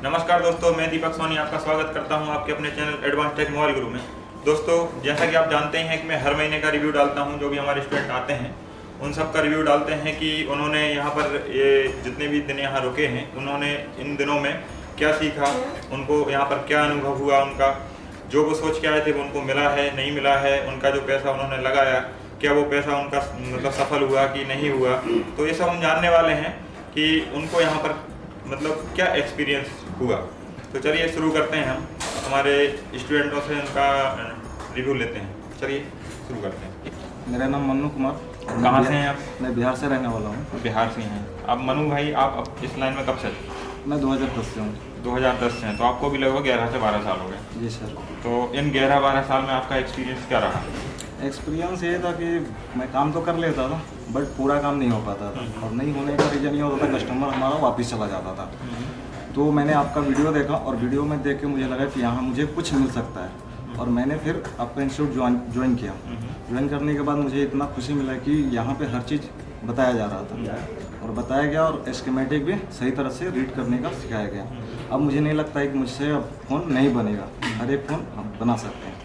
नमस्कार दोस्तों, मैं दीपक सोनी आपका स्वागत करता हूं आपके अपने चैनल एडवांस टेक मोबाइल गुरु में। दोस्तों, जैसा कि आप जानते हैं कि मैं हर महीने का रिव्यू डालता हूं। जो भी हमारे स्टूडेंट आते हैं उन सब का रिव्यू डालते हैं कि उन्होंने यहाँ पर ये जितने भी दिन यहाँ रुके हैं उन्होंने इन दिनों में क्या सीखा, उनको यहाँ पर क्या अनुभव हुआ, उनका जो वो सोच के आए थे वो उनको मिला है नहीं मिला है, उनका जो पैसा उन्होंने लगाया क्या वो पैसा उनका मतलब सफल हुआ कि नहीं हुआ। तो ये सब हम जानने वाले हैं कि उनको यहाँ पर मतलब क्या एक्सपीरियंस हुआ। तो चलिए शुरू करते हैं, हम हमारे स्टूडेंटों से उनका रिव्यू लेते हैं। चलिए शुरू करते हैं। मेरा नाम मन्नू कुमार। कहाँ से हैं आप? मैं बिहार से रहने वाला हूँ। बिहार से हैं आप। मनु भाई, आप अब इस लाइन में कब से? मैं 2010 से हूँ। 2010 से हैं, तो आपको भी लगभग 11 से 12 साल हो गए। जी सर। तो इन 11-12 साल में आपका एक्सपीरियंस क्या रहा? एक्सपीरियंस ये था कि मैं काम तो कर लेता था बट पूरा काम नहीं हो पाता था, और नहीं होने का रीज़न ये होता था कस्टमर हमारा वापस चला जाता था। तो मैंने आपका वीडियो देखा और वीडियो में देख के मुझे लगा कि यहाँ मुझे कुछ मिल सकता है, और मैंने फिर आपका इंस्टीट्यूट ज्वाइन किया। ज्वाइन करने के बाद मुझे इतना खुशी मिला कि यहाँ पे हर चीज़ बताया जा रहा था और बताया गया, और एस्केमेटिक भी सही तरह से रीड करने का सिखाया गया। अब मुझे नहीं लगता है कि मुझसे अब फ़ोन नहीं बनेगा, हर एक फ़ोन हम बना सकते हैं।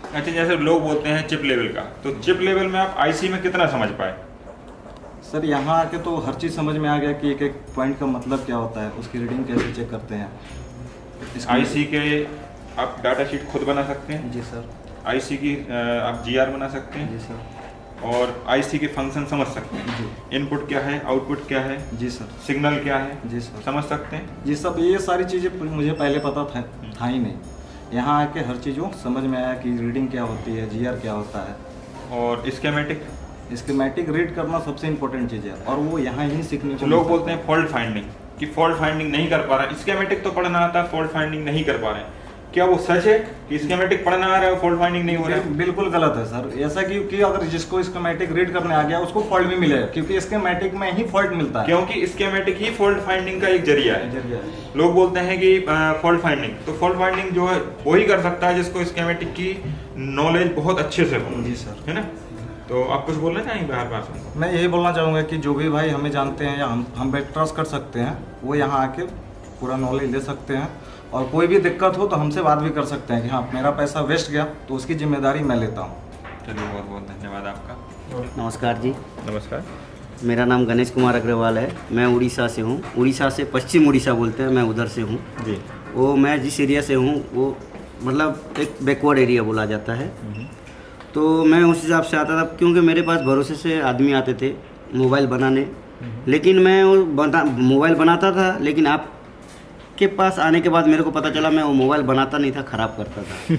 अच्छा, जैसे लोग बोलते हैं चिप लेवल का, तो चिप लेवल में आप आईसी में कितना समझ पाए? सर यहाँ आके तो हर चीज़ समझ में आ गया कि एक एक पॉइंट का मतलब क्या होता है, उसकी रीडिंग कैसे चेक करते हैं। आईसी के आप डाटा शीट खुद बना सकते हैं? जी सर। आईसी की आप जीआर बना सकते हैं? जी सर। और आईसी के फंक्शन समझ सकते हैं? जी। इनपुट क्या है, आउटपुट क्या है, जी सर। सिग्नल क्या है, जी सर। समझ सकते हैं? जी सब ये सारी चीज़ें मुझे पहले पता था ही नहीं। यहाँ आके हर चीज़ समझ में आया कि रीडिंग क्या होती है, जीआर क्या होता है। और स्कीमेटिक स्कीमेटिक रीड करना सबसे इम्पोर्टेंट चीज़ है, और वो यहाँ ही सीखने को लोग बोलते हैं फॉल्ट फाइंडिंग, कि फॉल्ट फाइंडिंग नहीं कर पा रहा है। स्कीमेटिक तो पढ़ना आता है, फॉल्ट फाइंडिंग नहीं कर पा रहे हैं। क्या वो सच है कि स्कीमेटिक पढ़ना आ रहा है, फॉल्ट फाइंडिंग नहीं हो रहा है? बिल्कुल गलत है सर। ऐसा कि अगर जिसको स्कीमेटिक रीड करने आ गया उसको फॉल्ट भी मिलेगा, क्योंकि स्कीमेटिक में ही फॉल्ट मिलता है। क्योंकि स्कीमेटिक ही फॉल्ट फाइंडिंग का एक जरिया है। लोग बोलते हैं कि फॉल्ट फाइंडिंग, तो फॉल्ट फाइंडिंग जो है वही कर सकता है जिसको स्कीमेटिक की नॉलेज बहुत अच्छे से हो। जी सर। है ना? तो आप कुछ बोलना चाहेंगे बार बार? मैं यही बोलना चाहूँगा कि जो भी भाई हमें जानते हैं या हम पे ट्रस्ट कर सकते हैं, वो यहाँ आके पूरा नॉलेज ले सकते हैं, और कोई भी दिक्कत हो तो हमसे बात भी कर सकते हैं कि हाँ मेरा पैसा वेस्ट गया तो उसकी जिम्मेदारी मैं लेता हूँ। चलिए, बहुत बहुत धन्यवाद आपका। नमस्कार जी। नमस्कार। मेरा नाम गणेश कुमार अग्रवाल है। मैं उड़ीसा से हूँ। उड़ीसा से पश्चिम उड़ीसा बोलते हैं, मैं उधर से हूँ जी। वो मैं जिस एरिया से हूँ वो मतलब एक बैकवर्ड एरिया बोला जाता है। तो मैं उस हिसाब से आता था, क्योंकि मेरे पास भरोसे से आदमी आते थे मोबाइल बनाने, लेकिन मैं वो मोबाइल बनाता था, लेकिन आप के पास आने के बाद मेरे को पता चला मैं वो मोबाइल बनाता नहीं था, ख़राब करता था।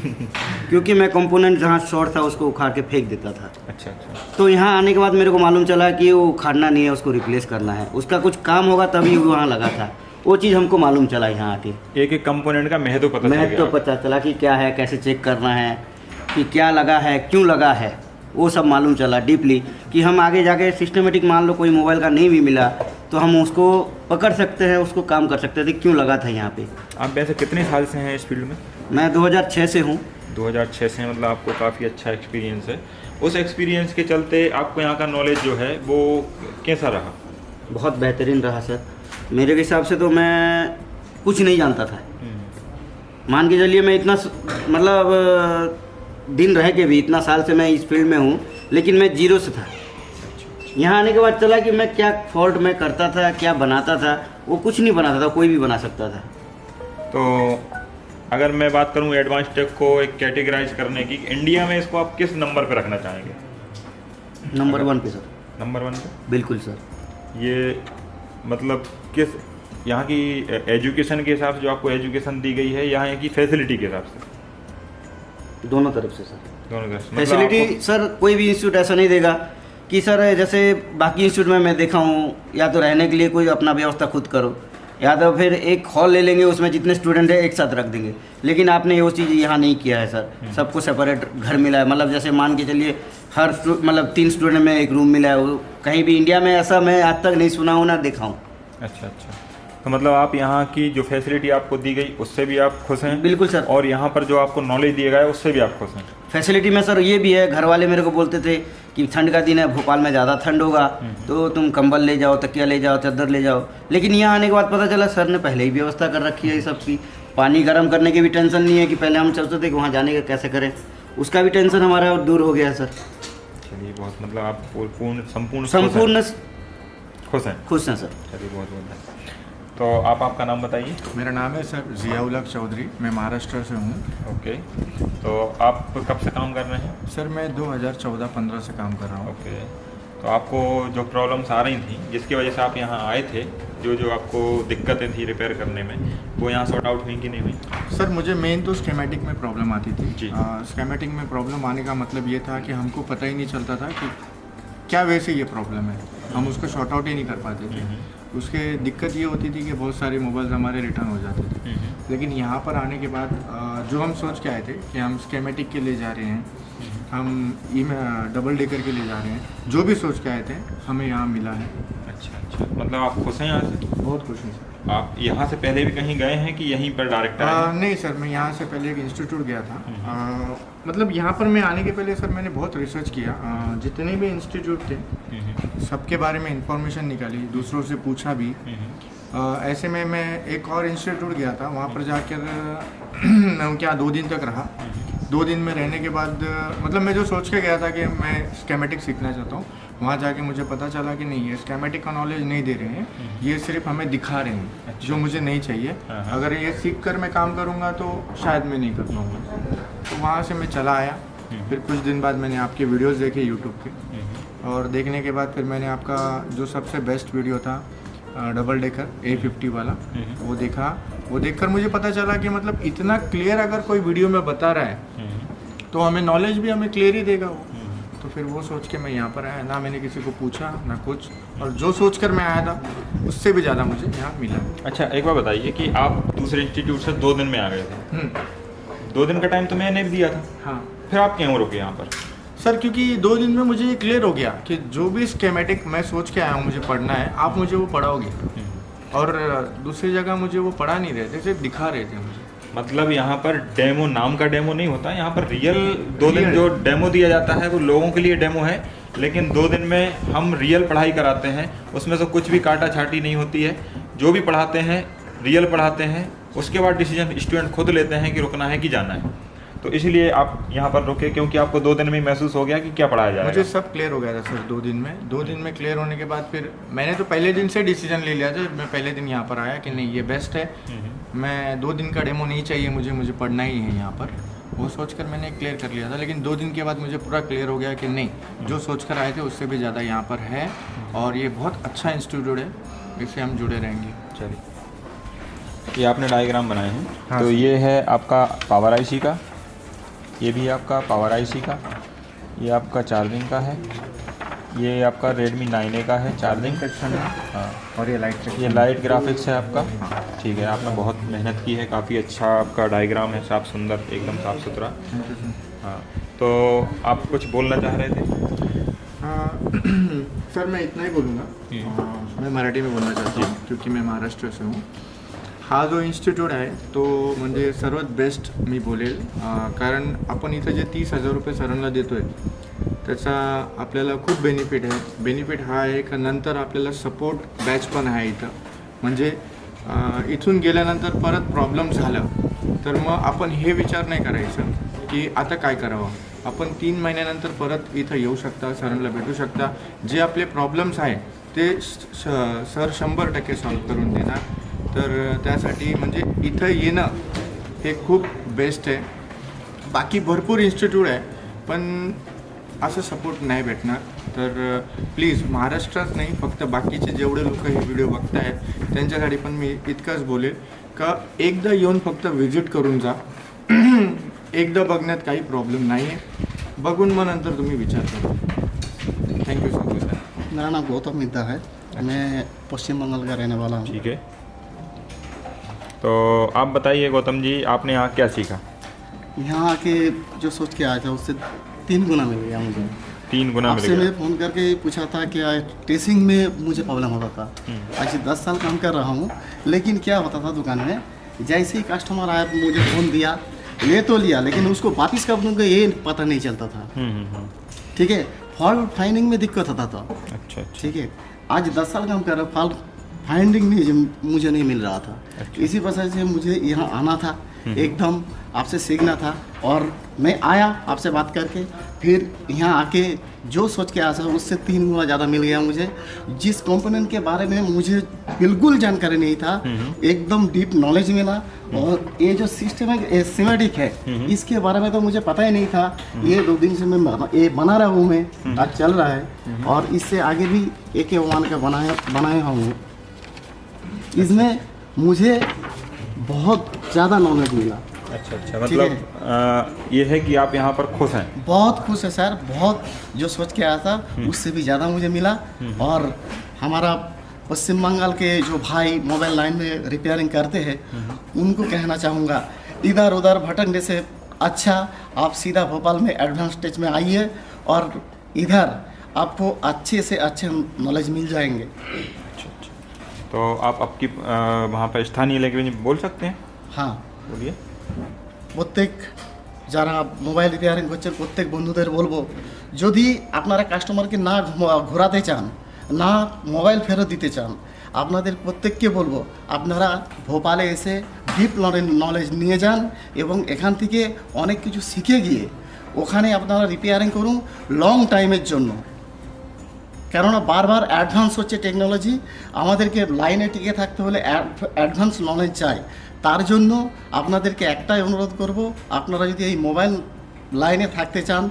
क्योंकि मैं कंपोनेंट जहाँ शॉर्ट था उसको उखाड़ के फेंक देता था। अच्छा अच्छा। तो यहाँ आने के बाद मेरे को मालूम चला कि वो उखाड़ना नहीं है, उसको रिप्लेस करना है, उसका कुछ काम होगा तभी वहाँ लगा था। वो चीज़ हमको मालूम चला यहाँ आके। एक एक कंपोनेंट का महत्व पता चला कि क्या है, कैसे चेक करना है, कि क्या लगा है, क्यों लगा है, वो सब मालूम चला डीपली। कि हम आगे जाके सिस्टमेटिक मान लो कोई मोबाइल का नहीं भी मिला तो हम उसको पकड़ सकते हैं, उसको काम कर सकते थे, क्यों लगा था यहाँ पे। आप वैसे कितने साल से हैं इस फील्ड में? मैं 2006 से हूँ। 2006 से, मतलब आपको काफ़ी अच्छा एक्सपीरियंस है। उस एक्सपीरियंस के चलते आपको यहाँ का नॉलेज जो है वो कैसा रहा? बहुत बेहतरीन रहा सर। मेरे हिसाब से तो मैं कुछ नहीं जानता था। मान के चलिए मैं इतना मतलब दिन रह के भी इतना साल से मैं इस फील्ड में हूँ, लेकिन मैं जीरो से था। यहाँ आने के बाद चला कि मैं क्या फॉल्ट मैं करता था, क्या बनाता था, वो कुछ नहीं बनाता था, कोई भी बना सकता था। तो अगर मैं बात करूँ एडवांस टेक को एक कैटेगराइज करने की, इंडिया में इसको आप किस नंबर पे रखना चाहेंगे? नंबर 1 पे सर। नंबर 1 पे? बिल्कुल सर। ये मतलब किस यहाँ की एजुकेशन के हिसाब से, जो आपको एजुकेशन दी गई है, यहाँ की फैसिलिटी के हिसाब से? दोनों तरफ से सर। दोनों तरफ से फैसिलिटी सर कोई भी इंस्टीट्यूट ऐसा नहीं देगा कि सर जैसे बाकी इंस्टीट्यूट में मैं देखा हूँ, या तो रहने के लिए कोई अपना व्यवस्था खुद करो, या तो फिर एक हॉल ले लेंगे, उसमें जितने स्टूडेंट है एक साथ रख देंगे। लेकिन आपने वो चीज़ यहाँ नहीं किया है सर। सबको सेपरेट घर मिला है। मतलब जैसे मान के चलिए हर मतलब 3 स्टूडेंट में एक रूम मिला है। वो कहीं भी इंडिया में ऐसा मैं आज तक नहीं सुना हूँ ना देखा हूँ। अच्छा अच्छा। तो मतलब आप यहाँ की जो फैसिलिटी आपको दी गई उससे भी आप खुश हैं? बिल्कुल सर। और यहाँ पर जो आपको नॉलेज दिया गया है उससे भी आप खुश हैं? फैसिलिटी में सर ये भी है, घर वाले मेरे को बोलते थे कि ठंड का दिन है, भोपाल में ज़्यादा ठंड होगा तो तुम कंबल ले जाओ, तकिया ले जाओ, चादर ले जाओ। लेकिन यहाँ आने के बाद पता चला सर ने पहले ही व्यवस्था कर रखी है इस सब की। पानी गर्म करने की भी टेंशन नहीं है कि पहले हम सोचते थे कि वहाँ जाने का कैसे करें, उसका भी टेंशन हमारा दूर हो गया है सर। चलिए बहुत मतलब आप संपूर्ण खुश हैं? खुश हैं सर। चलिए बहुत धन्यवाद। तो आपका नाम बताइए। मेरा नाम है सर ज़िया-उल-हक चौधरी, मैं महाराष्ट्र से हूँ। ओके, तो आप कब से काम कर रहे हैं? सर मैं 2014-15 से काम कर रहा हूँ। ओके, तो आपको जो प्रॉब्लम्स आ रही थी जिसकी वजह से आप यहाँ आए थे, जो आपको दिक्कतें थी रिपेयर करने में, वो यहाँ सॉर्ट आउट हुई कि नहीं हुई? सर मुझे मेन तो स्कीमेटिक में प्रॉब्लम आती थी जी। स्कीमेटिक में प्रॉब्लम आने का मतलब ये था कि हमको पता ही नहीं चलता था कि क्या वैसे ये प्रॉब्लम है, हम उसको शॉर्ट आउट ही नहीं कर पाते थे। उसके दिक्कत ये होती थी कि बहुत सारे मोबाइल्स हमारे रिटर्न हो जाते थे। लेकिन यहाँ पर आने के बाद जो हम सोच के आए थे कि हम स्कीमेटिक के लिए जा रहे हैं, हम डबल डेकर के लिए जा रहे हैं, जो भी सोच के आए थे हमें यहाँ मिला है। अच्छा, मतलब आप खुश हैं यहाँ से? बहुत खुश हूँ सर। आप यहाँ से पहले भी कहीं गए हैं कि यहीं पर डायरेक्ट आए हैं? नहीं सर, मैं यहाँ से पहले एक इंस्टीट्यूट गया था। मतलब यहाँ पर मैं आने के पहले सर मैंने बहुत रिसर्च किया, जितने भी इंस्टीट्यूट थे सबके बारे में इंफॉर्मेशन निकाली, दूसरों से पूछा भी। ऐसे में मैं एक और इंस्टीट्यूट गया था, वहाँ पर जाकर मैं उनके यहाँ 2 दिन तक रहा। 2 दिन में रहने के बाद मतलब मैं जो सोच के गया था कि मैं स्कीमेटिक सीखना चाहता हूँ, वहाँ जाके मुझे पता चला कि नहीं, ये स्कीमेटिक का नॉलेज नहीं दे रहे हैं, ये सिर्फ हमें दिखा रहे हैं। अच्छा। जो मुझे नहीं चाहिए। अगर ये सीख कर मैं काम करूँगा तो शायद मैं नहीं कर पाऊँगा। तो वहाँ से मैं चला आया। फिर कुछ दिन बाद मैंने आपके वीडियोज़ देखे यूट्यूब के, और देखने के बाद फिर मैंने आपका जो सबसे बेस्ट वीडियो था डबल डेकर A50 वाला वो देखा। वो देखकर मुझे पता चला कि मतलब इतना क्लियर अगर कोई वीडियो में बता रहा है तो हमें नॉलेज भी हमें क्लियर ही देगा वो। तो फिर वो सोच के मैं यहाँ पर आया, ना मैंने किसी को पूछा ना कुछ, और जो सोच कर मैं आया था उससे भी ज़्यादा मुझे यहाँ मिला। अच्छा, एक बार बताइए कि आप दूसरे इंस्टीट्यूट से 2 दिन में आ गए थे। 2 दिन का टाइम तो मैंने भी दिया था। हाँ, फिर आप क्यों रुके यहाँ पर? सर क्योंकि 2 दिन में मुझे ये क्लियर हो गया कि जो भी स्कीमेटिक मैं सोच के आया हूँ मुझे पढ़ना है, आप मुझे वो पढ़ाओगे। और दूसरी जगह मुझे वो पढ़ा नहीं रहे थे, सिर्फ दिखा रहे थे मुझे। मतलब यहाँ पर डेमो नाम का डेमो नहीं होता, यहाँ पर रियल 2 दिन जो डेमो दिया जाता है वो लोगों के लिए डेमो है, लेकिन 2 दिन में हम रियल पढ़ाई कराते हैं। उसमें से कुछ भी काटा छाटी नहीं होती है, जो भी पढ़ाते हैं रियल पढ़ाते हैं। उसके बाद डिसीजन स्टूडेंट खुद लेते हैं कि रुकना है कि जाना है। तो इसलिए आप यहाँ पर रुके क्योंकि आपको 2 दिन में महसूस हो गया कि क्या पढ़ाया जाएगा। मुझे सब क्लियर हो गया था सर 2 दिन में। 2 दिन में क्लियर होने के बाद फिर मैंने तो पहले दिन से डिसीजन ले लिया था। मैं पहले दिन यहाँ पर आया कि नहीं ये बेस्ट है, मैं 2 दिन का डेमो नहीं चाहिए मुझे पढ़ना ही है यहाँ पर। वो सोचकर मैंने क्लियर कर लिया था, लेकिन 2 दिन के बाद मुझे पूरा क्लियर हो गया कि नहीं, जो सोचकर आए थे उससे भी ज़्यादा यहाँ पर है, और ये बहुत अच्छा इंस्टीट्यूट है, इससे हम जुड़े रहेंगे। चलिए, ये आपने डायग्राम बनाए हैं। हाँ, तो ये है आपका पावर आईसी का, ये भी आपका पावर आईसी का, ये आपका चार्जिंग का है, ये आपका Redmi 9A का है चार्जिंग सेक्शन है। हाँ, और ये लाइट ग्राफिक्स है आपका। ठीक है, आपने बहुत मेहनत की है, काफ़ी अच्छा आपका डायग्राम है, साफ सुंदर, एकदम साफ सुथरा। हाँ, तो आप कुछ बोलना चाह रहे थे? हाँ सर, मैं इतना ही बोलूँगा। मैं मराठी में बोलना चाहता हूँ क्योंकि मैं महाराष्ट्र से हूँ। हा जो इन्स्टिट्यूट आहे तो म्हणजे सर्वात बेस्ट मी बोलेल, कारण आपण इथं जे 30,000 रुपये सरांना देतो आहे त्याचा आपल्याला खूप बेनिफिट आहे. बेनिफिट हा आहे का नंतर आपल्याला सपोर्ट बॅच पण आहे इथं. म्हणजे इथून गेल्यानंतर परत प्रॉब्लेम झालं तर मग आपण हे विचार नाही करायचं की आता काय करावं. आपण 3 महिन्यानंतर परत इथं येऊ शकता, सरांना भेटू शकता. जे आपले प्रॉब्लेम्स आहे ते सर 100% सॉल्व करून देणार. तर त्यासाठी म्हणजे इथं येणं हे खूप बेस्ट आहे. बाकी भरपूर इन्स्टिट्यूट आहे पण असं सपोर्ट नाही भेटणार. तर प्लीज महाराष्ट्रात नाही फक्त बाकीचे जेवढे लोक हे व्हिडिओ बघतायत त्यांच्यासाठी पण मी इतकंच बोलेल का एकदा येऊन फक्त व्हिजिट करून जा. एकदा बघण्यात काही प्रॉब्लेम नाही आहे. बघून मग नंतर तुम्ही विचार करा. Thank you so much. मेरा नाम गौतम मिद्दा है. मैं पश्चिम बंगाल का रहने वाला हूँ. ठीक है, तो आप बताइए गौतम जी, आपने यहाँ क्या सीखा? यहाँ आके जो सोच के आया था उससे 3 गुना मिल गया मुझे. 3 गुना मिल आपसे गया। मैं फ़ोन करके पूछा था कि टेस्टिंग में मुझे प्रॉब्लम होता था। आज 10 साल काम कर रहा हूँ, लेकिन क्या होता था दुकान में, जैसे ही कस्टमर आया मुझे फ़ोन दिया, ले तो लिया, लेकिन उसको वापस कब दूँगा ये पता नहीं चलता था। ठीक है, फॉल्ट फाइंडिंग में दिक्कत होता था। अच्छा अच्छा। ठीक है, आज 10 साल काम कर रहा हूँ, फॉल्ट फाइंडिंग नहीं मुझे नहीं मिल रहा था। इसी वजह से मुझे यहाँ आना था, एकदम आपसे सीखना था, और मैं आया आपसे बात करके, फिर यहाँ आके जो सोच के आया था उससे 3 गुना ज़्यादा मिल गया मुझे। जिस कंपोनेंट के बारे में मुझे बिल्कुल जानकारी नहीं था, एकदम डीप नॉलेज मिला। और ये जो सिस्टम है सिमेटिक है, इसके बारे में तो मुझे पता ही नहीं था। ये 2 दिन से मैं ये बना रहा हूँ, मैं आज चल रहा है, और इससे आगे भी AK1 का बनाया हूँ। इसमें मुझे बहुत ज़्यादा नॉलेज मिला। अच्छा अच्छा, मतलब ये है कि आप यहाँ पर खुश हैं? बहुत खुश है सर, बहुत जो सोच के आया था उससे भी ज़्यादा मुझे मिला। और हमारा पश्चिम बंगाल के जो भाई मोबाइल लाइन में रिपेयरिंग करते हैं, उनको कहना चाहूँगा, इधर उधर भटकने से अच्छा आप सीधा भोपाल में एडवांस स्टेज में आइए, और इधर आपको अच्छे से अच्छे नॉलेज मिल जाएंगे। तो आप आपकी वहाँ पर स्थानीय लैंग्वेज में बोल सकते हैं? हाँ, बोलिए। প্রত্যেক যারা মোবাইল রিপেয়ারিং করছেন প্রত্যেক বন্ধুদের বলবো, যদি আপনারা কাস্টমারকে না ঘোরাতে চান, না মোবাইল ফেরত দিতে চান, আপনাদের প্রত্যেককে বলবো আপনারা ভোপালে এসে ডিপ নলেজ নিয়ে যান, এবং এখান থেকে অনেক কিছু শিখে গিয়ে ওখানে আপনারা রিপেয়ারিং করুন লং টাইমের জন্য। কেননা বারবার অ্যাডভান্স হচ্ছে টেকনোলজি, আমাদেরকে লাইনে টিকে থাকতে হলে অ্যাডভান্স নলেজ চাই। তার জন্য আপনাদেরকে একটাই অনুরোধ করব, আপনারা যদি এই মোবাইল লাইনে থাকতে চান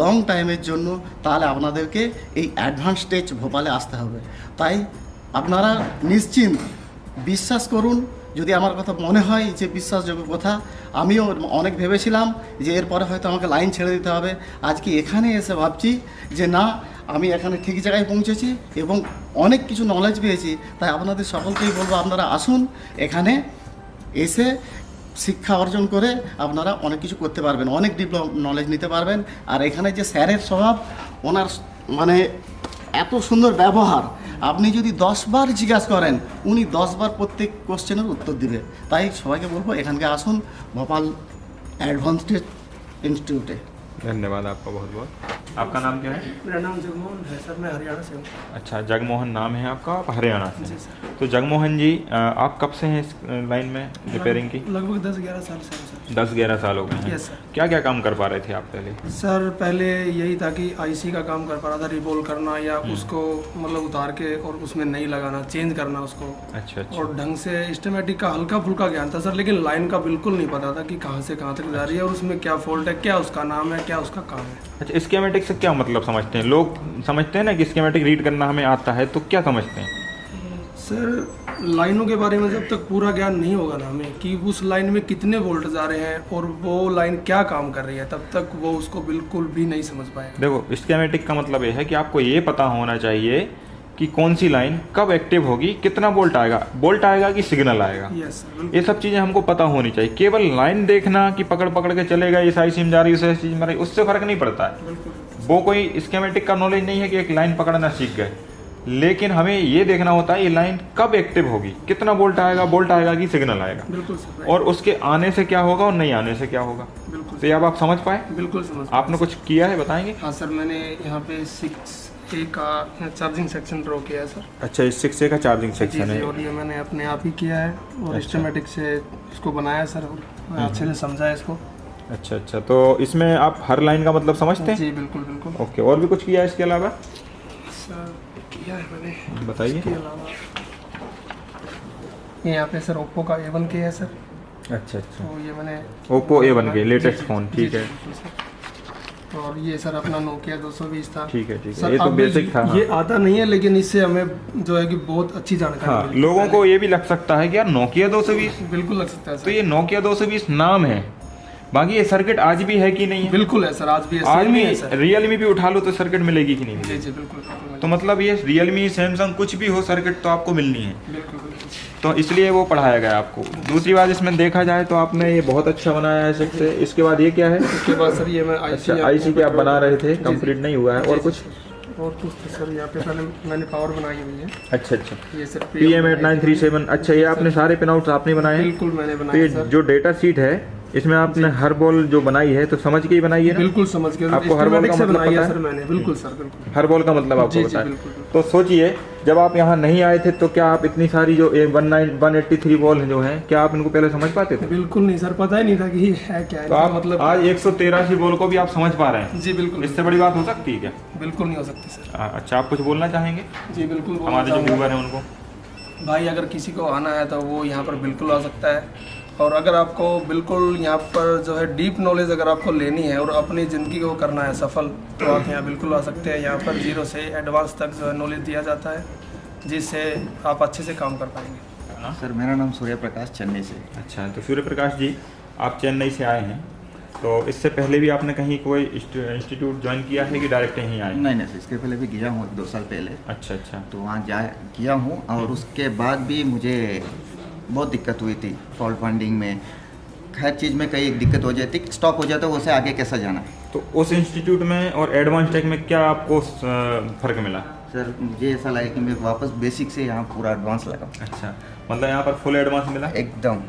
লং টাইমের জন্য, তাহলে আপনাদেরকে এই অ্যাডভান্স স্টেজ ভোপালে আসতে হবে। তাই আপনারা নিশ্চিন্ত বিশ্বাস করুন। যদি আমার কথা মনে হয় যে বিশ্বাসযোগ্য কথা, আমিও অনেক ভেবেছিলাম যে এরপরে হয়তো আমাকে লাইন ছেড়ে দিতে হবে। আজকে এখানে এসে ভাবছি যে না, আমি এখানে ঠিক জায়গায় পৌঁছেছি এবং অনেক কিছু নলেজ পেয়েছি। তাই আপনাদের সকলকেই বলবো আপনারা আসুন, এখানে এসে শিক্ষা অর্জন করে আপনারা অনেক কিছু করতে পারবেন, অনেক ডেভেলপ নলেজ নিতে পারবেন। আর এখানে যে স্যারের স্বভাব, ওনার মানে এত সুন্দর ব্যবহার, আপনি যদি 10 বার জিজ্ঞাসা করেন উনি 10 বার প্রত্যেক কোশ্চেনের উত্তর দিবে। তাই সবাইকে বলবো এখানকে আসুন भोपाल एडवांस्ड इंस्टीट्यूट है। धन्यवाद आपका बहुत बहुत। आपका नाम क्या है? मेरा नाम जगमोहन है सर, मैं हरियाणा से हूँ। अच्छा, जगमोहन नाम है आपका, आप हरियाणा से? जी सर। तो जगमोहन जी, आप कब से हैं इस लाइन में रिपेयरिंग की? लगभग 10-11 साल से हूँ सर। 10-11 साल हो गए हैं। Yes sir. क्या क्या काम कर पा रहे थे आप पहले? सर पहले यही था कि आईसी का काम कर पा रहा था, रिबोल करना या उसको मतलब उतार के और उसमें नहीं लगाना, चेंज करना उसको। अच्छा अच्छा। और ढंग से सिस्टमेटिक का हल्का फुल्का ज्ञान था सर, लेकिन लाइन का बिल्कुल नहीं पता था कि कहाँ से कहाँ तक जा रही है और उसमें क्या फॉल्ट है, क्या उसका नाम है, क्या उसका काम है। अच्छा, स्कीमेटिक से क्या मतलब समझते हैं लोग? समझते हैं ना कि स्कीमेटिक रीड करना हमें आता है, तो क्या समझते हैं? सर लाइनों के बारे में जब तक पूरा ज्ञान नहीं होगा ना हमें कि उस लाइन में कितने वोल्ट जा रहे हैं और वो लाइन क्या काम कर रही है, तब तक वो उसको बिल्कुल भी नहीं समझ पाएगा। देखो, स्कीमेटिक का मतलब ये है कि आपको ये पता होना चाहिए कि कौन सी लाइन कब एक्टिव होगी, कितना वोल्ट आएगा कि सिग्नल आएगा। यस सर, बिल्कुल। ये सब चीज़ें हमको पता होनी चाहिए। केवल लाइन देखना कि पकड़ पकड़ के चलेगा, ये साइज सिम जा रही है, उस चीज में उससे फर्क नहीं पड़ता है। बिल्कुल। वो कोई स्कीमेटिक का नॉलेज नहीं है कि एक लाइन पकड़ना सीख गए, लेकिन हमें ये देखना होता है ये लाइन कब एक्टिव होगी, कितना वोल्ट आएगा कि सिग्नल आएगा, बिल्कुल सर, और उसके आने से क्या होगा और नहीं आने से क्या होगा। बिल्कुल तो ये अब आप समझ पाए? बिल्कुल समझ। आपने कुछ किया है, बताएंगे? हाँ सर, मैंने यहाँ पे 6A का चार्जिंग सेक्शन ड्रॉ किया है सर। अच्छा, इस 6A का चार्जिंग जी सेक्शन जी, है। और ये मैंने अपने आप ही किया है और अच्छा। सिस्टमेटिक से इसको बनाया सर, और अच्छे से समझा है इसको। अच्छा अच्छा, तो इसमें आप हर लाइन का मतलब समझते हैं? जी बिल्कुल बिल्कुल। ओके, और भी कुछ किया है इसके अलावा? सर किया है मैंने, बताइए। इसके अलावा ये यहाँ पे सर ओप्पो का A1 के है सर, अच्छा अच्छा, तो ये मैंने ओप्पो A1 के लेटेस्ट जी, फ़ोन, जी, ठीक जी, है। बिल्कुल सर। और ये सर अपना नोकिया 220 था। ठीक है ठीक सर, है, ये तो अब बेसिक था। ये आता नहीं है, लेकिन इससे हमें जो है कि बहुत अच्छी जानकारी हाँ, मिली। लोगों को ये भी लग सकता है कि यार नोकिया 220, बिल्कुल लग सकता है तो सर, ये नोकिया 220 नाम है, बाकी ये सर्किट आज भी है कि नहीं है? बिल्कुल है सर, आज भी है, आज सेम भी ही है सर। रियलमी भी उठा लो तो सर्किट मिलेगी कि नहीं जी मिलेगी? जी बिल्कुल बिल्कुल तो मतलब ये रियलमी, सैमसंग कुछ भी हो, सर्किट तो आपको मिलनी है। बिल्कुल बिल्कुल। तो इसलिए वो पढ़ाया गया आपको। दूसरी बात इसमें देखा जाए तो आपने ये बहुत अच्छा बनाया है से। इसके बाद ये क्या है? उसके बाद सर ये मैं अच्छा, आईसी पे आप बना रहे थे, कंप्लीट नहीं हुआ है। और कुछ तो सर यहाँ पे पहले मैंने पावर बनाई हुई है। अच्छा अच्छा, ये सर PM8937। अच्छा, ये आपने सारे पिन आउट्स आपने बनाए हैं? बिल्कुल मैंने तो बनाया ये सर। जो डेटा शीट है इसमें आपने हर बॉल जो बनाई है तो समझ के ही बनाई है ना? बिल्कुल समझ के आपको हर बॉल का मतलब बनाई पता है है? सर मैंने। बिल्कुल सर, बिल्कुल। हर बॉल का मतलब आपको जी, पता है? बिल्कुल। तो सोचिए, जब आप यहाँ नहीं आए थे तो क्या आप इतनी सारी जो 183 बॉल जो हैं, क्या आप इनको पहले समझ पाते थे? बिल्कुल नहीं सर, पता ही नहीं था कि ये है क्या है। तो आप मतलब आज 183 बॉल को भी आप समझ पा रहे हैं? जी बिल्कुल। इससे बड़ी बात हो सकती है क्या? बिल्कुल नहीं हो सकती सर। अच्छा, आप कुछ बोलना चाहेंगे जी बिल्कुल बोलना हमारे जो चाहूँगा। व्यूवर हैं उनको? भाई अगर किसी को आना है तो वो यहाँ पर बिल्कुल आ सकता है। और अगर आपको बिल्कुल यहाँ पर जो है डीप नॉलेज अगर आपको लेनी है और अपनी ज़िंदगी को करना है सफल, तो आप यहाँ बिल्कुल आ सकते हैं। यहाँ पर 0 से एडवांस तक जो है नॉलेज दिया जाता है, जिससे आप अच्छे से काम कर पाएंगे। सर मेरा नाम सूर्य प्रकाश, चेन्नई से। अच्छा, तो सूर्य प्रकाश जी, आप चेन्नई से आए हैं, तो इससे पहले भी आपने कहीं कोई इंस्टीट्यूट ज्वाइन किया है कि डायरेक्ट यहीं आए? नहीं सर, इसके पहले भी गया हूँ 2 साल पहले। अच्छा अच्छा। तो वहाँ जा किया हूँ और उसके बाद भी मुझे बहुत दिक्कत हुई थी फॉल्ट फाइंडिंग में। हर चीज़ में कई दिक्कत हो जाती, स्टॉप हो जाता है, उससे आगे कैसा जाना है। तो उस इंस्टीट्यूट में और एडवांस टेक में क्या आपको फ़र्क मिला? सर मुझे ऐसा लगा कि मैं वापस बेसिक से यहाँ पूरा एडवांस लगा। अच्छा, मतलब यहाँ पर फुल एडवांस मिला? एकदम।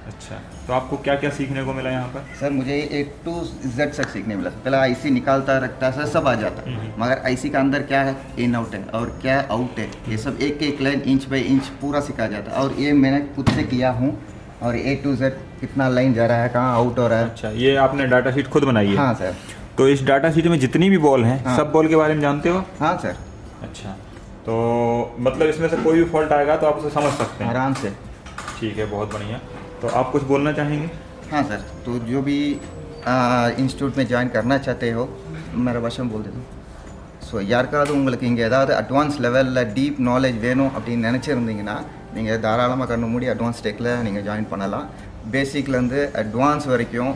अच्छा, तो आपको क्या क्या सीखने को मिला यहाँ पर? सर मुझे A to Z तक सीखने मिला। पहले आईसी निकालता रखता सर, सब आ जाता, मगर आईसी का अंदर क्या है, इन आउट है और क्या आउट है, ये सब एक एक लाइन इंच बाई इंच पूरा सिखा जाता। और ये मैंने खुद से किया हूँ, और A to Z कितना लाइन जा रहा है, कहाँ आउट हो रहा है। अच्छा, ये आपने डाटा शीट खुद बनाई है? हाँ सर। तो इस डाटा शीट में जितनी भी बॉल हैं, हाँ। सब बॉल के बारे में जानते हो? हाँ सर। अच्छा, तो मतलब इसमें से कोई भी फॉल्ट आएगा तो आप उसे समझ सकते हैं? आराम से। ठीक है, बहुत बढ़िया। तो आप कुछ बोलना चाहेंगे? हाँ सर, तो जो भी इंस्टीट्यूट में ज्वाइन करना चाहते हो, मेरा भाषा में बोल देता हूँ। ஸோ யாருக்காவது உங்களுக்கு இங்கே ஏதாவது அட்வான்ஸ் லெவலில் டீப் நாலேஜ் வேணும் அப்படின்னு நினச்சிருந்தீங்கன்னா நீங்கள் தாராளமாக கண்ணு மூடி அட்வான்ஸ் டெக்கில் நீங்கள் ஜாயின் பண்ணலாம். பேசிக்லேருந்து அட்வான்ஸ் வரைக்கும்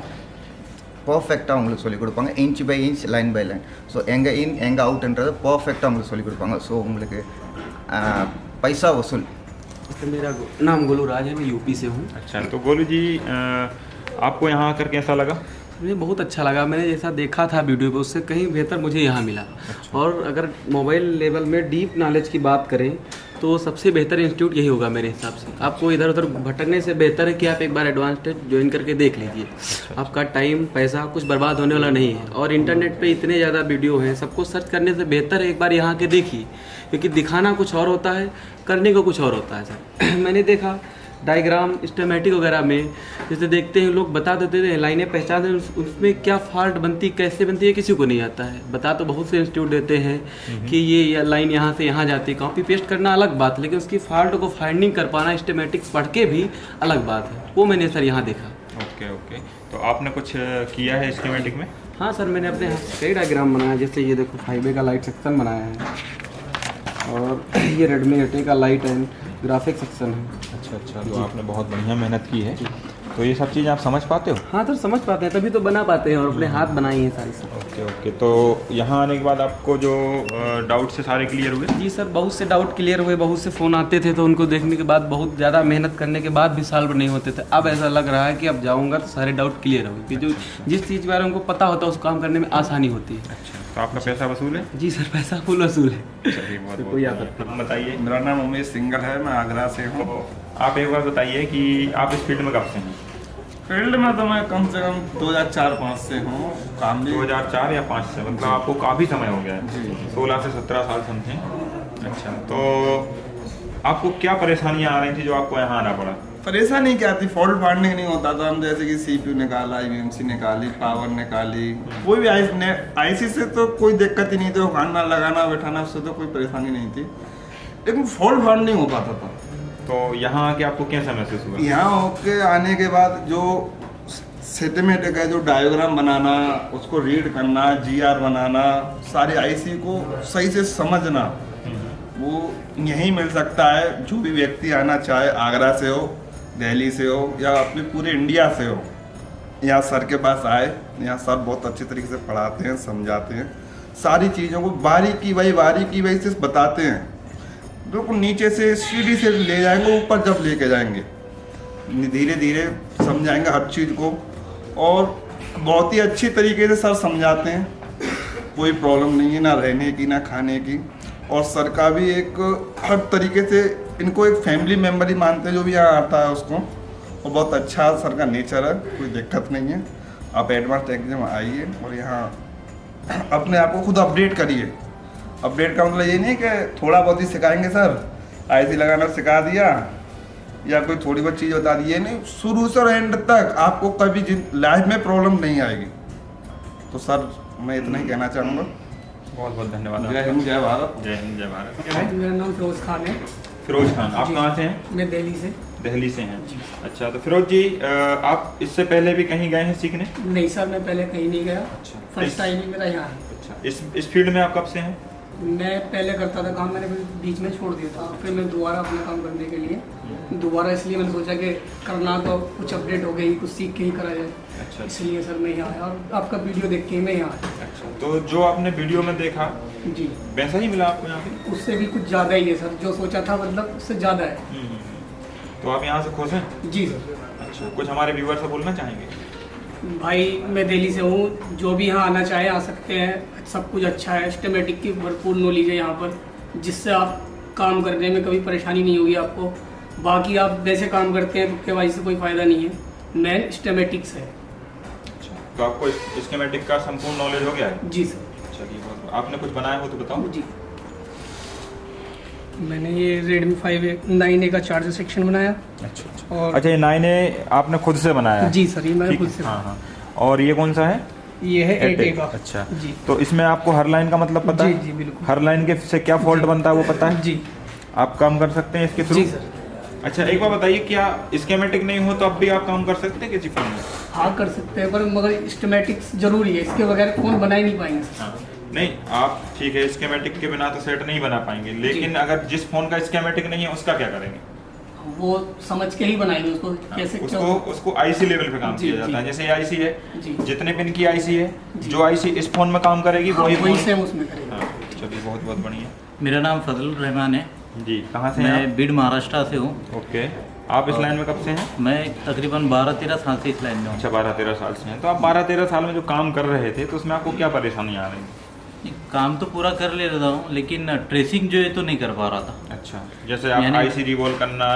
பர்ஃபெக்டாக உங்களுக்கு சொல்லிக் கொடுப்பாங்க, inch by inch, line by line. So எங்கே இன் எங்கே அவுட்ன்றது பர்ஃபெக்டாக உங்களுக்கு சொல்லிக் கொடுப்பாங்க. ஸோ உங்களுக்கு पैसा वसूल. मेरा नाम गोलू राज है, मैं यूपी से हूँ। अच्छा, तो गोलू जी आपको यहाँ आकर कैसा लगा? मुझे बहुत अच्छा लगा। मैंने जैसा देखा था वीडियो पे, उससे कहीं बेहतर मुझे यहाँ मिला। अच्छा। और अगर मोबाइल लेवल में डीप नॉलेज की बात करें तो सबसे बेहतर इंस्टीट्यूट यही होगा मेरे हिसाब से। आपको इधर उधर भटकने से बेहतर है कि आप एक बार एडवांस टेस्ट ज्वाइन करके देख लीजिए। आपका टाइम पैसा कुछ बर्बाद होने वाला नहीं है। और इंटरनेट पे इतने ज़्यादा वीडियो हैं, सबको सर्च करने से बेहतर है एक बार यहाँ के देखिए, क्योंकि दिखाना कुछ और होता है, करने को कुछ और होता है सर। मैंने देखा डायग्राम स्टेमेटिक वगैरह में जैसे देखते हैं लोग, बता देते थे लाइनें पहचान, उसमें क्या फॉल्ट बनती कैसे बनती है किसी को नहीं आता है। बता तो बहुत से इंस्टीट्यूट देते हैं कि ये लाइन यहाँ से यहाँ जाती है, कॉपी पेस्ट करना अलग बात, लेकिन उसकी फॉल्ट को फाइंडिंग कर पाना स्टेमेटिक पढ़ के भी अलग बात है। वो मैंने सर यहाँ देखा। ओके ओके, तो आपने कुछ किया है स्कीमेटिक में? हाँ सर, मैंने अपने हाथ से कई डायग्राम बनाया। जैसे ये देखो 5A का लाइट सेक्शन बनाया है, और ये रेडमी 8A का लाइट एंड ग्राफिक सेक्शन है। अच्छा, तो आपने बहुत बढ़िया मेहनत की है। तो ये सब चीज़ आप समझ पाते हो? हाँ सर, समझ पाते हैं, तभी तो बना पाते हैं, और अपने हाथ बनाई हैं सारी सब। ओके ओके, तो यहाँ आने के बाद आपको जो डाउट से सारे क्लियर हुए? जी सर, बहुत से डाउट क्लियर हुए। बहुत से फ़ोन आते थे तो उनको देखने के बाद, बहुत ज़्यादा मेहनत करने के बाद भी सॉल्व नहीं होते थे। अब ऐसा लग रहा है कि अब जाऊँगा तो सारे डाउट क्लियर हो गए, जो जिस चीज़ के बारे में उनको पता होता है उस काम करने में आसानी होती है। अच्छा, तो आपका पैसा वसूल है? जी सर, पैसा फुल वसूल है। चलिए, बहुत तो कोई आता बहुत बताइए। मेरा नाम उमेश सिंगल है, मैं आगरा से हूँ। तो आप एक बार बताइए कि आप इस फील्ड में कब से हैं? फील्ड में तो मैं कम से कम 2004-05 से हूँ। काम भी 2004 या 5 से, मतलब आपको काफ़ी समय हो गया है, 16 से 17 साल समझें। अच्छा, तो आपको क्या परेशानियाँ आ रही थी जो आपको यहाँ आना पड़ा? परेशानी क्या थी, फॉल्ट फाइंडिंग नहीं होता था। हम जैसे कि CPU निकाला, IMC निकाली, पावर निकाली, कोई भी IC से तो कोई दिक्कत ही नहीं थी, उखाड़ना लगाना बैठाना उससे तो कोई परेशानी नहीं थी, लेकिन फॉल्ट फाइंड नहीं हो पाता था। तो यहाँ आके आपको कैसा महसूस हुआ? यहाँ होके आने के बाद जो सिस्टमेटिक है, जो डायग्राम बनाना, उसको रीड करना, GR बनाना, सारी IC को सही से समझना, वो यहीं मिल सकता है। जो भी व्यक्ति आना चाहे, आगरा से हो, दिल्ली से हो, या अपने पूरे इंडिया से हो, यहाँ सर के पास आए। यहाँ सर बहुत अच्छी तरीके से पढ़ाते हैं, समझाते हैं, सारी चीज़ों को बारीकी बाई से बताते हैं। बिल्कुल नीचे से सीढ़ी से ले जाएंगे, ऊपर जब लेके जाएंगे धीरे धीरे समझाएंगे हर चीज़ को, और बहुत ही अच्छी तरीके से सर समझाते हैं, कोई प्रॉब्लम नहीं है ना रहने की ना खाने की। और सर का भी एक हर तरीके से इनको एक फैमिली मेम्बर ही मानते हैं जो भी यहाँ आता है उसको, और बहुत अच्छा सर का नेचर है, कोई दिक्कत नहीं है। आप एडवांस एग्जाम आइए और यहाँ अपने आप को खुद अपडेट करिए। अपडेट का मतलब ये नहीं कि थोड़ा बहुत ही सिखाएंगे सर, IC लगाना सिखा दिया या कोई थोड़ी बहुत चीज़ बता दी, ये नहीं, शुरू से एंड तक आपको कभी लाइफ में प्रॉब्लम नहीं आएगी। तो सर मैं इतना ही कहना चाहूँगा। बहुत बहुत धन्यवाद। जय हिंद जय भारत। जय हिंद जय भारत। क्या है? मेरा नाम फिरोज खान है। फिरोज खान, आप कहाँ से हैं? मैं दिल्ली से। दिल्ली से हैं। अच्छा, तो फिरोज जी आप इससे पहले भी कहीं गए हैं सीखने? नहीं सर, मैं पहले कहीं नहीं गया। अच्छा। फर्स्ट टाइम ही मेरा यहाँ है। अच्छा, इस फील्ड में आप कब से हैं? मैं पहले करता था काम, मैंने फिर बीच में छोड़ दिया था, फिर मैं दोबारा अपना काम करने के लिए दोबारा, इसलिए मैंने सोचा कि करना तो कुछ अपडेट हो गई, कुछ सीख के ही करा जाए। अच्छा, इसलिए सर मैं यहाँ आया और आपका वीडियो देख के मैं यहाँ आया। अच्छा, तो जो आपने वीडियो में देखा जी वैसा ही मिला आपको यहाँ पे? उससे भी कुछ ज़्यादा ही है सर, जो सोचा था मतलब उससे ज़्यादा है। तो आप यहाँ से खुश हैं? जी सर। अच्छा, कुछ हमारे व्यूअर से बोलना चाहेंगे? भाई मैं दिल्ली से हूँ, जो भी यहाँ आना चाहे आ सकते हैं, सब कुछ अच्छा है, सिस्टमेटिक की भरपूर नॉलेज है यहाँ पर, जिससे आप काम करने में कभी परेशानी नहीं होगी आपको। बाकी आप वैसे काम करते हैं तो KYC से कोई फ़ायदा नहीं है, मेन सिस्टमेटिक्स है। अच्छा, तो आपको स्कीमेटिक का संपूर्ण नॉलेज हो गया है? जी सर। चलिए, बहुत आपने कुछ बनाया हो तो बताओ। जी, मैंने ये Redmi 9A का चार्जर सेक्शन बनाया। अच्छा और अच्छा, ये 9A आपने खुद से बनाया है? जी सर, ये मैंने ठीक खुद है, से हाँ हाँ। और ये कौन सा है? ये है 8A का। अच्छा जी तो इसमें आपको हर लाइन का मतलब पता जी है? जी बिल्कुल। हर लाइन के से क्या फॉल्ट बनता है वो पता है? जी आप काम कर सकते हैं इसके थ्रू? जी सर। अच्छा, एक बार बताइए, क्या स्कीमेटिक नहीं हो तो अब भी आप काम कर सकते हैं किसी फोन में? हाँ कर सकते हैं, पर मगर सिस्टमेटिक्स जरूरी है, इसके बगैर फोन बना ही नहीं पाएंगे। हाँ, नहीं आप ठीक है, स्कीमेटिक के बिना तो सेट नहीं बना पाएंगे, लेकिन अगर जिस फोन का स्कीमेटिक नहीं है उसका क्या करेंगे? वो समझ के ही बनाएंगे उसको, कैसे उसको IC लेवल पे काम जी, किया जाता है। जी। जैसे ये IC है, जी जितने पिन की IC है, जो IC इस फोन में काम करेगी हाँ, वही वही फोन। सेम उसमें करेंगे। हाँ, चलिए बहुत बहुत बढ़िया। मेरा नाम फजल रहमान है जी, कहाँ से हैं मैं बीड महाराष्ट्र से हूँ। ओके, आप इस लाइन में कब से हैं? मैं तकरीबन 12-13 साल से इस लाइन में हूँ। अच्छा, 12-13 साल से हैं। तो आप 12-13 साल में जो काम कर रहे थे तो उसमें आपको क्या परेशानी आ रही है? काम तो पूरा कर ले रहा हूँ, लेकिन ट्रेसिंग जो है तो नहीं कर पा रहा था। अच्छा, जैसे आप यानी- IC रिवॉल्व करना,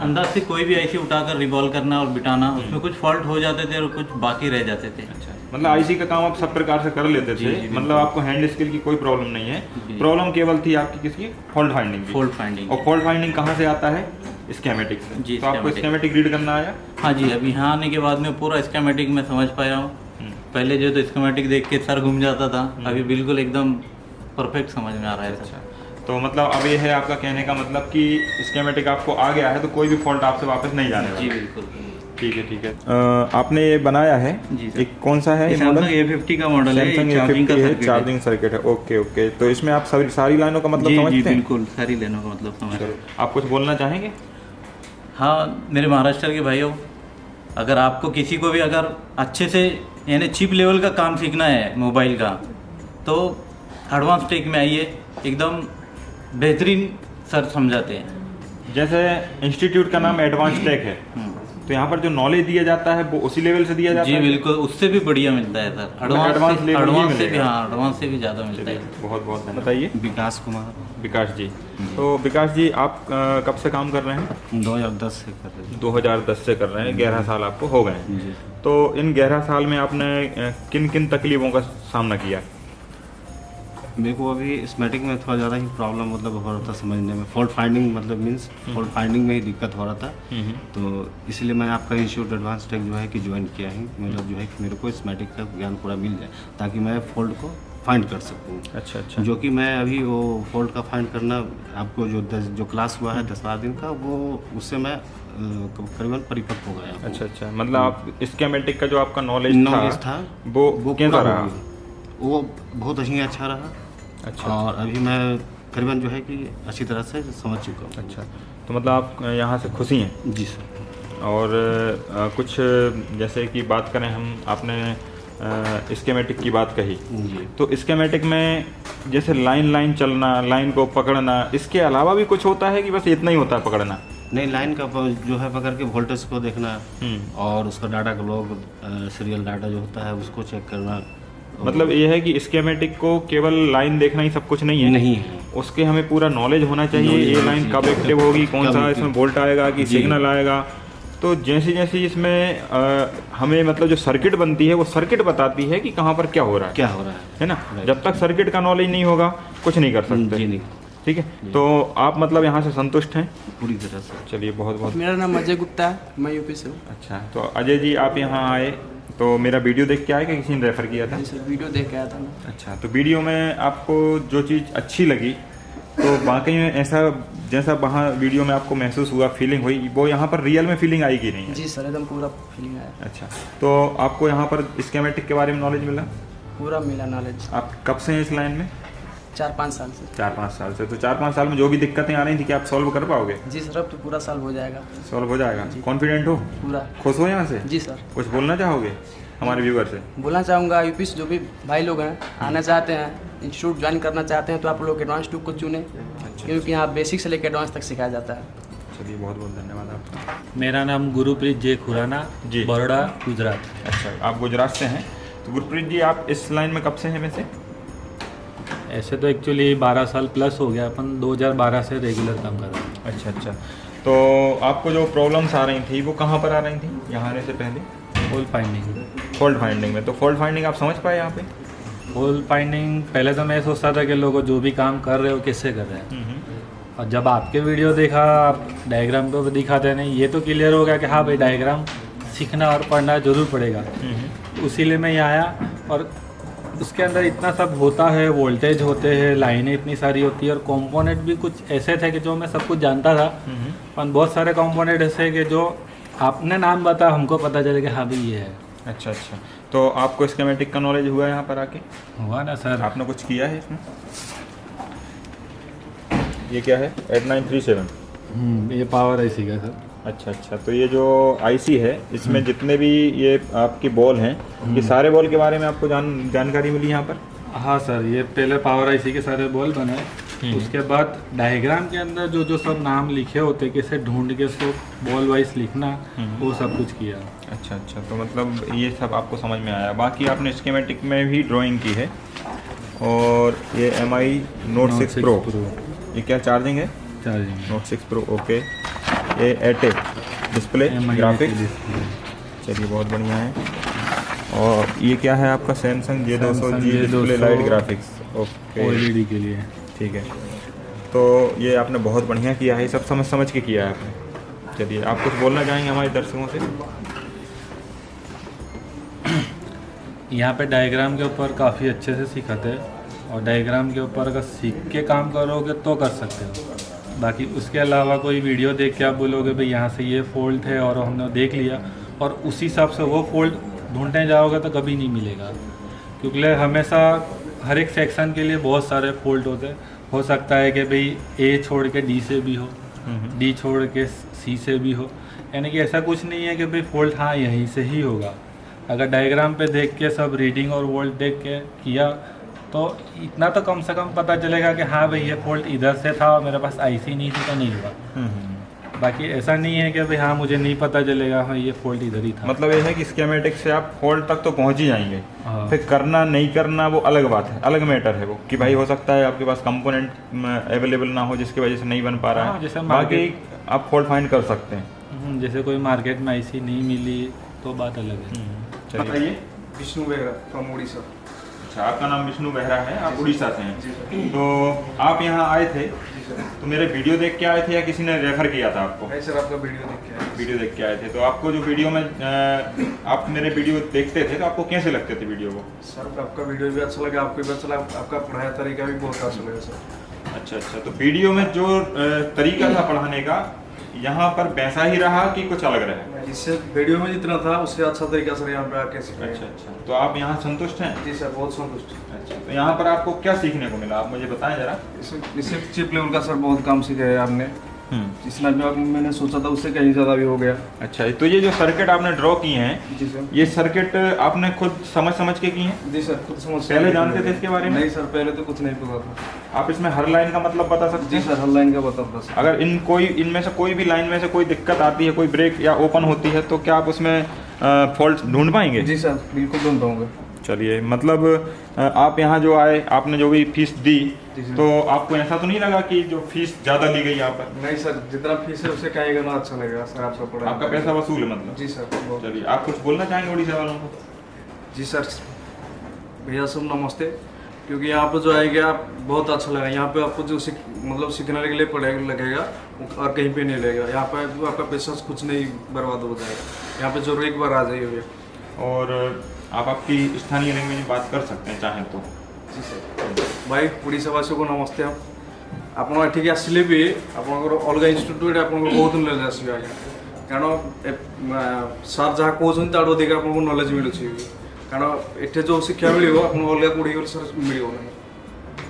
अंदाज से कोई भी IC उठाकर रिवॉल्व करना और बिठाना, उसमें कुछ फॉल्ट हो जाते थे और कुछ बाकी रह जाते थे। अच्छा, मतलब IC का काम आप सब प्रकार से कर लेते जी, थे, जी, मतलब आपको हैंड स्किल की कोई प्रॉब्लम नहीं है, जी। प्रॉब्लम केवल थी आपकी किसकी? फॉल्ट फाइंडिंग की। Fault finding. और फॉल्ट फाइंडिंग कहाँ से आता है? स्कीमेटिक से। जी, तो आपको schematic। स्कीमेटिक रीड करना आया? हाँ जी, अभी यहाँ आने के बाद में पूरा स्कीमेटिक में समझ पाया हूँ। पहले जो तो स्कीमेटिक देख के सर घूम जाता था, अभी बिल्कुल एकदम परफेक्ट समझ में आ रहा है। अच्छा, तो मतलब अब ये है आपका कहने का मतलब कि स्कीमेटिक आपको आ गया है तो कोई भी फॉल्ट आपसे वापस नहीं जाने वाला। जी बिल्कुल। ठीक है ठीक है। आपने ये बनाया है जी सर। एक कौन सा है? सैमसंग A50 का मॉडल है, Samsung चार्जिंग का A50 है, सर्किट है। चार्जिंग सर्किट है। ओके ओके, तो इसमें आप सारी लाइनों का मतलब जी समझते हैं? बिल्कुल, सारी लेनों का मतलब समझ। आप कुछ बोलना चाहेंगे? हाँ, मेरे महाराष्ट्र के भाइयों, अगर आपको किसी को भी अगर अच्छे से यानी चिप लेवल का काम सीखना है मोबाइल का, तो एडवांस टेक में आइए, एकदम बेहतरीन सर समझाते हैं। जैसे इंस्टीट्यूट का नाम एडवांस टेक है, तो यहाँ पर जो नॉलेज दिया जाता है वो उसी लेवल से दिया जाता जी है? बिल्कुल, उससे भी बढ़िया मिलता है सर। एडवांस लेवल ही एडवांस से भी, मिलेगा। हाँ एडवांस से भी ज़्यादा मिलता है। बहुत बहुत धन्यवाद। बताइए। विकास कुमार। विकास जी, तो विकास जी आप कब से काम कर रहे हैं? 2010 से कर रहे हैं। 2010 से कर रहे हैं, 11 साल आपको हो गए हैं। जी। तो इन 11 साल में आपने किन किन तकलीफों का सामना किया? मेरे को अभी स्कीमेटिक में थोड़ा ज़्यादा ही प्रॉब्लम मतलब हो रहा था समझने में, फॉल्ट फाइंडिंग मतलब मीन्स फॉल्ट फाइंडिंग में ही दिक्कत हो रहा था। तो इसलिए मैं आपका इंस्टीट्यूट एडवांस टेक जो है कि ज्वाइन किया है, मतलब जो है कि मेरे को स्कीमेटिक का ज्ञान पूरा मिल जाए ताकि मैं फॉल्ट को फाइंड कर सकूँ। अच्छा अच्छा। जो कि मैं अभी वो फॉल्ट का फाइंड करना आपको जो क्लास हुआ है 10 दिन का, वो उससे मैं करीबन परिपक्व हो गया हूँ। अच्छा अच्छा, मतलब आप स्कीमेटिक का जो आपका नॉलेज था वो कैसा पूरा रहा? हो गया। वो बहुत ही अच्छा रहा। अच्छा। और अभी मैं करीबन जो है कि अच्छी तरह से समझ चुका हूँ। अच्छा, तो मतलब आप यहाँ से खुशी हैं? जी सर। और कुछ जैसे कि बात करें हम, आपने स्कीमेटिक की बात कही, जी। तो स्कीमेटिक में जैसे लाइन चलना, लाइन को पकड़ना, इसके अलावा भी कुछ होता है कि बस इतना ही होता है पकड़ना? नहीं, लाइन का जो है पकड़ के वोल्टेज को देखना और उसका डाटा का लॉग, सीरियल डाटा जो होता है उसको चेक करना। मतलब ये है कि स्कीमेटिक को केवल लाइन देखना ही सब कुछ नहीं है? नहीं है, उसके हमें पूरा नॉलेज होना चाहिए। ये लाइन कब एक्टिव होगी, कौन सा इसमें वोल्ट आएगा कि सिग्नल आएगा। तो जैसी जैसी इसमें हमें मतलब जो सर्किट बनती है वो सर्किट बताती है कि कहाँ पर क्या हो रहा है ना। जब तक सर्किट का नॉलेज नहीं होगा कुछ नहीं कर सकते। जी नहीं। ठीक है, तो आप मतलब यहाँ से संतुष्ट हैं पूरी तरह से? चलिए, बहुत बहुत। मेरा नाम अजय गुप्ता है, मैं यूपी से हूँ। अच्छा, तो अजय जी आप यहाँ आए तो मेरा वीडियो देख के आए कि किसी ने रेफ़र किया था? सर वीडियो देख के आया था मैं। अच्छा, तो वीडियो में आपको जो चीज़ अच्छी लगी तो वाकई में ऐसा जैसा वहाँ वीडियो में आपको महसूस हुआ, फीलिंग हुई, वो यहाँ पर रियल में फीलिंग आई कि नहीं है? जी सर, एकदम पूरा फीलिंग आया। अच्छा, तो आपको यहाँ पर स्कीमेटिक के बारे में नॉलेज मिला? पूरा मिला नॉलेज। आप कब से हैं इस लाइन में? 4-5 साल से। 4-5 साल से। तो 4-5 साल में जो भी दिक्कतें आ रही थी क्या आप सॉल्व कर पाओगे? जी सर, अब तो पूरा साल हो जाएगा। सॉल्व हो जाएगा? कॉन्फिडेंट हो? पूरा। खुश हो यहाँ से? जी सर। कुछ बोलना चाहोगे हमारे व्यूअर से? बोलना चाहूँगा यूपी से जो भी भाई लोग हैं आना चाहते हैं, इंस्टीट्यूट ज्वाइन करना चाहते हैं तो आप लोग एडवांस 2 को चुनें, क्योंकि यहाँ बेसिक से लेकर एडवांस तक सिखाया जाता है। चलिए, बहुत बहुत धन्यवाद आपका। मेरा नाम गुरुप्रीत जे खुराना जी, बड़ौदा, गुजरात। अच्छा, आप गुजरात से हैं। तो गुरप्रीत जी आप इस लाइन में कब से हैं वैसे? ऐसे तो एक्चुअली 12 साल प्लस हो गया, अपन 2012 से रेगुलर काम कर रहे हैं। अच्छा अच्छा, तो आपको जो प्रॉब्लम्स आ रही थी वो कहाँ पर आ रही थी यहाँ आने से पहले? Fault finding. फॉल्ट फाइंडिंग में। तो फॉल्ट फाइंडिंग आप समझ पाए यहाँ पे? फॉल्ट फाइंडिंग पहले तो मैं सोचता था कि लोग जो भी काम कर रहे हो कैसे कर रहे हैं, और जब आपके वीडियो देखा, आप डायग्राम पे दिखाते नहीं, ये तो क्लियर हो गया कि हाँ भाई डायग्राम सीखना और पढ़ना जरूर पड़ेगा। उसीलिए मैं यहाँ आया, और उसके अंदर इतना सब होता है, वोल्टेज होते हैं, लाइनें इतनी सारी होती है, और कंपोनेंट भी कुछ ऐसे थे कि जो मैं सब कुछ जानता था, और बहुत सारे कंपोनेंट ऐसे कि जो आपने नाम बता हमको पता चले कि हाँ भाई ये है। अच्छा अच्छा, तो आपको स्कीमेटिक का नॉलेज हुआ यहाँ पर आके? हुआ ना सर। आपने कुछ किया है इसमें? ये क्या है? 8937। ये पावर आईसी का सर। अच्छा अच्छा, तो ये जो आईसी है इसमें जितने भी ये आपकी बॉल हैं, ये सारे बॉल के बारे में आपको जानकारी मिली यहाँ पर? हाँ सर, ये पहले पावर आईसी के सारे बॉल बने, उसके बाद डायग्राम के अंदर जो जो सब नाम लिखे होते कैसे ढूंढ के उसको बॉल वाइज लिखना, वो सब कुछ किया। अच्छा अच्छा, तो मतलब ये सब आपको समझ में आया। बाकी आपने स्कीमेटिक में भी ड्राइंग की है। और ये MI Note 6 Pro, ये क्या चार्जिंग है? Charging Note 6 Pro, okay. ये 8 डिस्प्ले ग्राफिक्स, चलिए बहुत बढ़िया है। और ये क्या है आपका? Samsung J200G display light graphics, okay, LED के लिए। ठीक है, तो ये आपने बहुत बढ़िया किया है, सब समझ के किया है आपने। चलिए, आप कुछ बोलना चाहेंगे हमारे दर्शकों से? यहाँ पे डायग्राम के ऊपर काफ़ी अच्छे से सिखाते हैं, और डायग्राम के ऊपर अगर सीख के काम करोगे तो कर सकते हो। बाकी उसके अलावा कोई वीडियो देख के आप बोलोगे भाई यहाँ से ये फॉल्ट है और हमने देख लिया और उसी हिसाब से वो फॉल्ट ढूंढने जाओगे तो कभी नहीं मिलेगा, क्योंकि हमेशा हर एक सेक्शन के लिए बहुत सारे फॉल्ट होते हैं। हो सकता है कि भाई A छोड़ के D से भी हो, D छोड़ के C से भी हो, यानी कि ऐसा कुछ नहीं है कि भाई फॉल्ट हाँ यहीं से ही होगा। अगर डायग्राम पे देख के सब रीडिंग और वोल्ट देख के किया तो इतना तो कम से कम पता चलेगा कि हाँ भाई ये फॉल्ट इधर से था और मेरे पास आईसी नहीं थी तो नहीं हुआ। बाकी ऐसा नहीं है कि भाई हाँ मुझे नहीं पता चलेगा हाँ ये फॉल्ट इधर ही था। मतलब ये है कि स्कीमेटिक से आप फॉल्ट तक तो पहुंच ही जाएंगे। हाँ। फिर करना नहीं करना वो अलग बात है, अलग मैटर है वो, कि भाई हो सकता है आपके पास कंपोनेंट अवेलेबल ना हो जिसकी वजह से नहीं बन पा रहा है। जैसे बाकी आप फॉल्ट फाइंड कर सकते हैं। जैसे कोई मार्केट में आईसी नहीं मिली तो बात अलग है। चलिए, विष्णु बेहरा फ्रॉम उड़ीसा। अच्छा, आपका नाम विष्णु बेहरा है, आप उड़ीसा से हैं। तो आप यहाँ आए थे तो मेरे वीडियो देख के आए थे या किसी ने रेफर किया था आपको? नहीं सर, आपका वीडियो देख के आए। वीडियो देख के आए थे। तो आपको जो वीडियो में आप मेरे वीडियो देखते थे तो आपको कैसे लगते थे वीडियो को? सर आपका वीडियो भी अच्छा लगा, आपको भी अच्छा लगा, आपका पढ़ाया तरीका भी बहुत अच्छा लगा सर। अच्छा अच्छा, तो वीडियो में जो तरीका था पढ़ाने का यहाँ पर वैसा ही रहा कि कुछ अलग रहा? इससे वीडियो में जितना था उससे अच्छा तरीका सर यहाँ पे आके सीखा। अच्छा अच्छा, तो आप यहाँ संतुष्ट हैं? जी सर, बहुत संतुष्ट। अच्छा, तो यहाँ पर आपको क्या सीखने को मिला, आप मुझे बताएं जरा। इससे चिप लेवल का सर बहुत काम सीखा है आपने, जितना भी मैंने सोचा था उससे कहीं ज़्यादा भी हो गया। अच्छा, तो ये जो सर्किट आपने ड्रॉ किए हैं, जी सर। ये सर्किट आपने खुद समझ के किए हैं? जी सर, खुद समझ। पहले जानते थे इसके बारे में? नहीं सर, पहले तो कुछ नहीं पता था। आप इसमें हर लाइन का मतलब बता सकते हैं? जी सर, हर लाइन का बता सर। अगर इनमें से कोई भी लाइन में से कोई दिक्कत आती है, कोई ब्रेक या ओपन होती है, तो क्या आप उसमें फॉल्ट ढूंढ पाएंगे? जी सर, बिल्कुल ढूंढ पाऊंगा। चलिए, मतलब आप यहाँ जो आए, आपने जो भी फीस दी, तो आपको ऐसा तो नहीं लगा कि जो फीस ज़्यादा ली गई यहाँ पर? नहीं सर, जितना फीस है उससे कहीं करना अच्छा लगेगा सर, आपका पढ़ाई। आपका पैसा वसूल है मतलब? जी सर। चलिए, आप कुछ बोलना चाहेंगे उड़ीसा वालों को? जी सर, भैया सब नमस्ते। क्योंकि यहाँ पर जो आएगा आप बहुत अच्छा लगा। यहाँ पे आपको जो सीखने के लिए पढ़ाई लगेगा और कहीं पे नहीं लगेगा। यहाँ पे आपका पैसा कुछ नहीं बर्बाद हो जाएगा। यहाँ पे जरूर एक बार आ जाइए भैया। और आप आपकी स्थानीय लैंग्वेज में बात कर सकते हैं चाहें तो। जी सर। भाई ओडिशावासी को नमस्ते। आप एठिक आसिले भी आपंकर अलग इन्स्टिट्यूट आप बहुत नॉलेज आसवे आज्ञा, कारण सार जहाँ कहते तार अधिक आपको नॉलेज मिलूँ, कारण एठे जो शिक्षा मिल अलग कौड़ी सर मिल।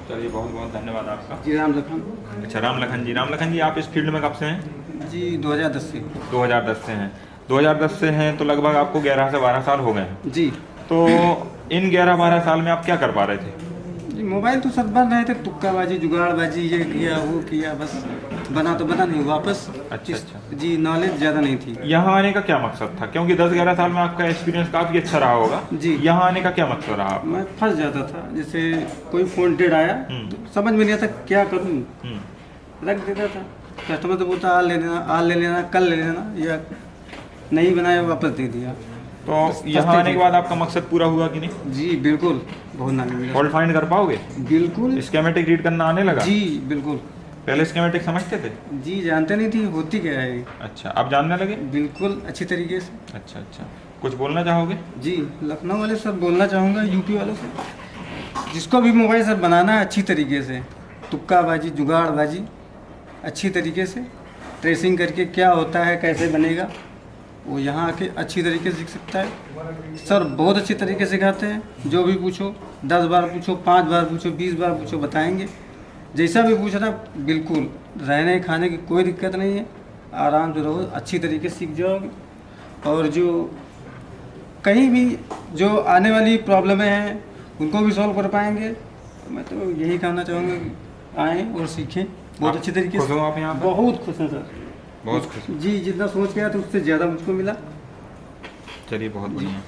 चलिए, बहुत बहुत धन्यवाद आपका। जी राम लखन। अच्छा, राम लखन जी, आप इस फील्ड में कब से हैं? जी 2010 से। 2010 से हैं। 2010 से हैं तो लगभग आपको 11 से 12 साल हो गए हैं। जी। तो इन 11-12 साल में आप क्या कर पा रहे थे? जी मोबाइल तो सब बन रहे थे, तुक्काबाजी, जुगाड़बाजी, ये किया वो किया, बस बना तो बना नहीं वापस। अच्छा। जी, नॉलेज ज़्यादा नहीं थी। यहाँ आने का क्या मकसद था? क्योंकि 10-11 साल में आपका एक्सपीरियंस काफ़ी अच्छा रहा होगा। जी। यहाँ आने का क्या मकसद रहा आपका? मैं फंस जाता था, जैसे कोई फोन डेड आया तो समझ में नहीं आता क्या करूँ, रख देता था। कस्टमर तो बोलता आज ले लेना, कल ले लेना, या नहीं बनाया वापस दे दिया। तो यहाँ आने के बाद आपका मकसद पूरा हुआ कि नहीं? जी बिल्कुल, बहुत नाम मिला। फॉल्ट फाइंड कर पाओगे? बिल्कुल। स्कीमेटिक रीड करना आने लगा? जी बिल्कुल। पहले स्कीमेटिक समझते थे? जी जानते नहीं थी होती क्या है। अच्छा, अब जानने लगे? बिल्कुल अच्छी तरीके से। अच्छा, कुछ बोलना चाहोगे? जी, लखनऊ वाले सर बोलना चाहूँगा, यूपी वालों से, जिसको भी मोबाइल सर बनाना है अच्छी तरीके से, तुक्काबाजी, जुगाड़बाजी अच्छी तरीके से ट्रेसिंग करके क्या होता है, कैसे बनेगा, वो यहाँ आके अच्छी तरीके से सीख सकता है। सर बहुत अच्छी तरीके से सिखाते हैं। जो भी पूछो, 10 बार पूछो, 5 बार पूछो, 20 बार पूछो, बताएंगे। जैसा भी पूछना, बिल्कुल रहने खाने की कोई दिक्कत नहीं है। आराम से रहो, अच्छी तरीके से सीख जाओगे। और जो कहीं भी जो आने वाली प्रॉब्लमें हैं उनको भी सॉल्व कर पाएंगे। मैं तो यही कहना चाहूँगा कि आएँ और सीखें बहुत अच्छी तरीके से। खुश हो आप यहाँ पर? बहुत खुश हैं सर, बहुत खुश। जी, जितना सोच के आया था उससे ज़्यादा मुझको मिला। चलिए, बहुत बढ़िया।